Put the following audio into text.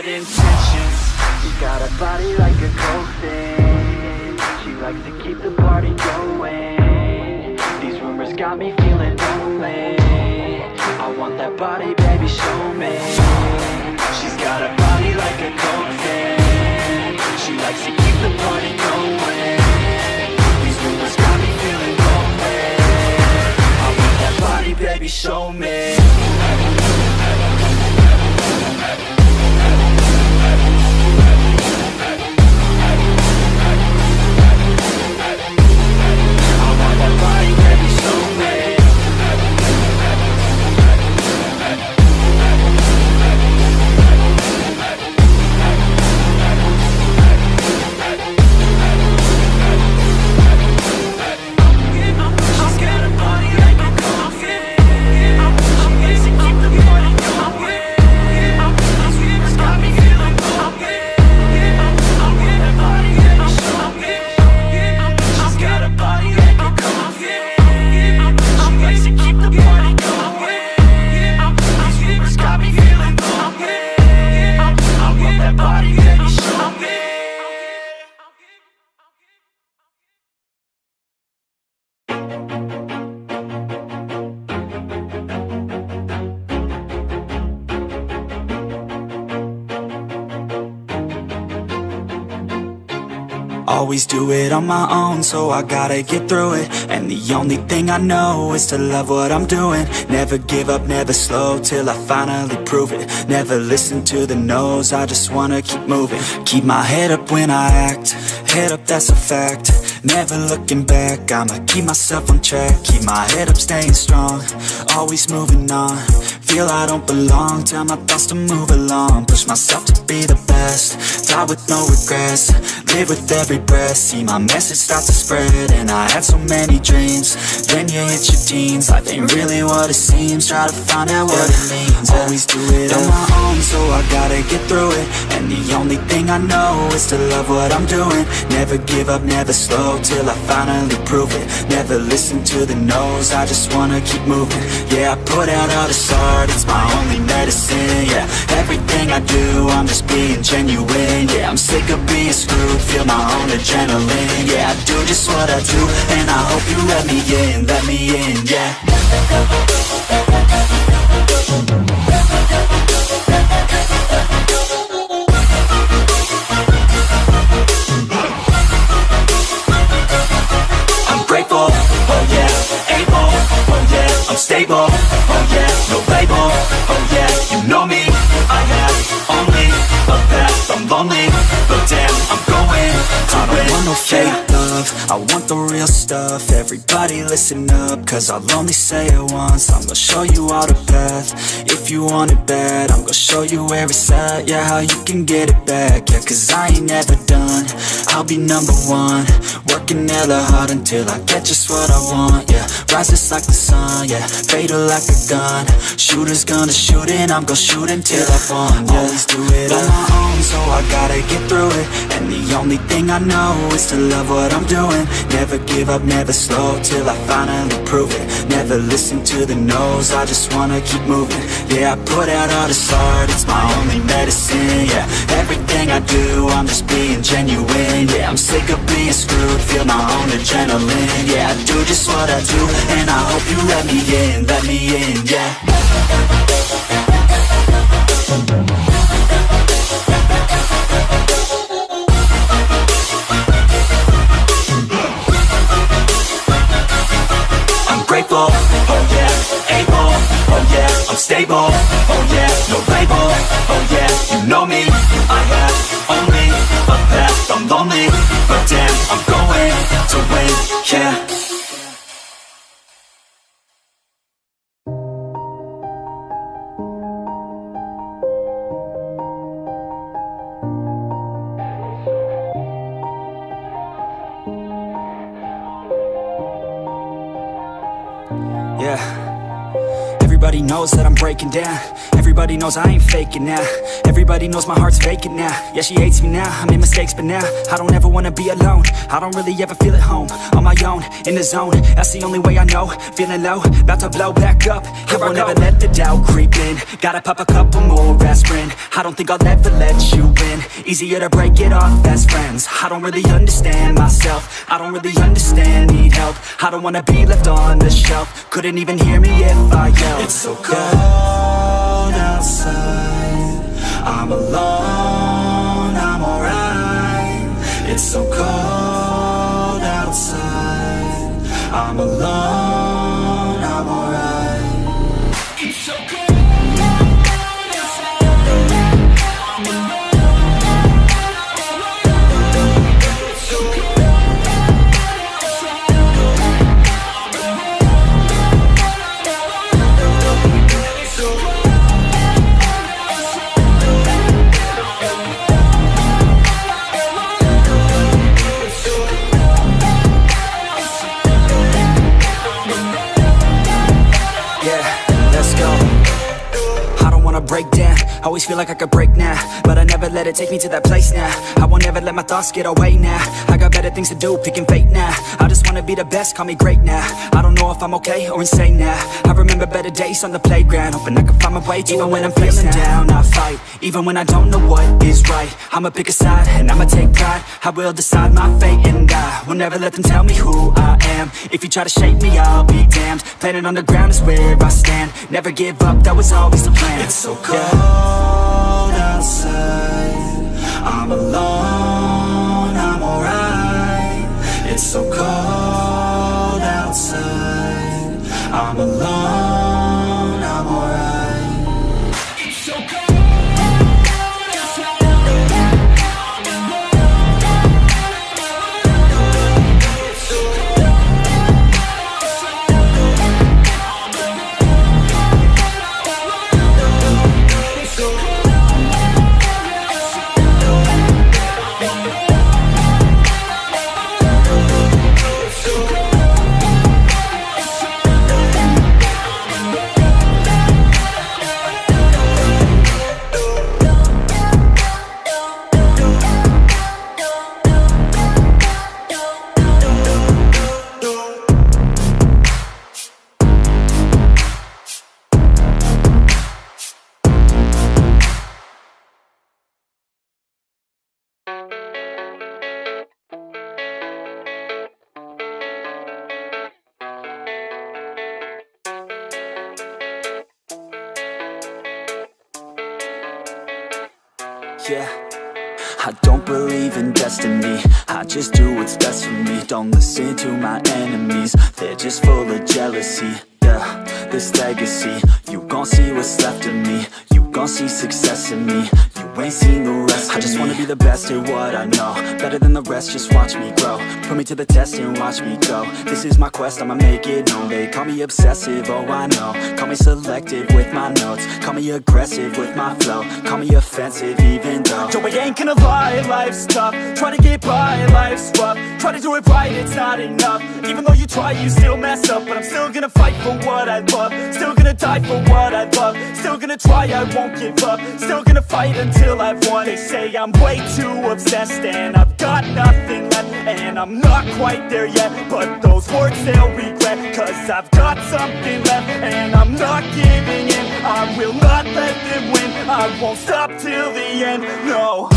bad intentions. You got a body like a coffin. She likes to keep the party going. These rumors got me feeling lonely. I want that body, baby, show me. She's got a body like a coffin. She likes to keep the party going. These rumors got me feeling lonely. I want that body, baby, show me. Always do it on my own, so I gotta get through it. And the only thing I know is to love what I'm doing. Never give up, never slow, till I finally prove it. Never listen to the no's, I just wanna keep moving. Keep my head up when I act, head up, that's a fact. Never looking back, I'ma keep myself on track. Keep my head up, staying strong, always moving on. Feel I don't belong, tell my thoughts to move along. Push myself to be the best, die with no regrets. Live with every breath, see my message start to spread. And I had so many dreams, then you hit your teens. Life ain't really what it seems, try to find out what it means. Always do it on my own, so I gotta get through it. And the only thing I know is to love what I'm doing. Never give up, never slow, till I finally prove it. Never listen to the no's, I just wanna keep moving. Yeah, I put out all this art, it's my only medicine. Yeah, everything I do, I'm just being genuine. Yeah, I'm sick of being screwed, feel my own adrenaline. Yeah, I do just what I do, and I hope you let me in, yeah. I'm grateful, oh yeah, able, oh yeah, I'm stable, oh yeah, no label, oh yeah, you know me, I have only a path, I'm lonely, but damn, I'm going to win. I don't want no fake love, I want the real stuff. Everybody listen up, cause I'll only say it once. I'm gonna show you all the path, if you want it bad. I'm gonna show you where it's at, yeah, how you can get it back. Yeah, cause I ain't never done, I'll be number one. Working hella hard until I get just what I want, yeah. Rises like the sun, yeah, fatal like a gun. Shooter's gonna shoot and I'm gonna shoot until I won, yeah. Always do it on my own, so I gotta get through it. And the only thing I know is to love what I'm doing. Never give up, never slow, till I finally prove it. Never listen to the no's, I just wanna keep moving. Yeah, I put out all this art, it's my only medicine. Yeah, everything I do, I'm just being genuine. Yeah, I'm sick of being screwed, feel my own adrenaline. Yeah, I do just what I do, and I hope you let me in, yeah. I'm grateful, oh yeah, able, oh yeah, I'm stable, oh yeah, no label, oh yeah, you know me, I have only a path, I'm lonely, but damn, I'm going to win, yeah. Everybody knows that I'm breaking down. Everybody knows I ain't faking now. Everybody knows my heart's vacant now. Yeah, she hates me now, I made mistakes but now I don't ever wanna be alone. I don't really ever feel at home. On my own, in the zone, that's the only way I know. Feeling low, about to blow back up. Here I won't ever let the doubt creep in. Gotta pop a couple more aspirin. I don't think I'll ever let you in. Easier to break it off best friends. I don't really understand myself. I don't really understand, need help. I don't wanna be left on the shelf. Couldn't even hear me if I yelled. It's so cold outside, I'm alone, I'm alright. It's so cold outside, I'm alone, I'm alright. It's so cold. Break down, always feel like I could break now, but I never let it take me to that place now. I won't ever let my thoughts get away now. I got better things to do, picking fate now. I just wanna be the best, call me great now. I don't know if I'm okay or insane now. I remember better days on the playground, hoping I can find my way. Even when I'm feeling down, I fight. Even when I don't know what is right, I'ma pick a side and I'ma take pride. I will decide my fate and I will never let them tell me who I am. If you try to shake me, I'll be damned. Planet on the ground is where I stand. Never give up, that was always the plan. It's so cold outside, I'm alone, I'm alright. It's so cold outside, I'm alone, I'm alright. It's so cold. Yeah, I don't believe in destiny, I just do what's best for me. Don't listen to my enemies, they're just full of jealousy. Yeah, this legacy, you gon' see what's left of me. You gon' see success in me, you ain't seen the rest of me. I just wanna be the best at what I know, better than the rest, just watch me grow. Put me to the test and watch me go. This is my quest, I'ma make it known. They call me obsessive, oh I know. Call me selective with my notes, call me aggressive with my flow. Call me offensive even though Joe, I ain't gonna lie, life's tough. Try to get by, life's rough. Try to do it right, it's not enough. Even though you try, you still mess up. But I'm still gonna fight for what I love. Still gonna die for what I love. Still gonna try, I won't give up. Still gonna fight until I've won. They say I'm way too obsessed and I've got nothing left, and I'm not quite there yet, but those words they'll regret. Cause I've got something left and I'm not giving in. I will not let them win, I won't stop till the end, no.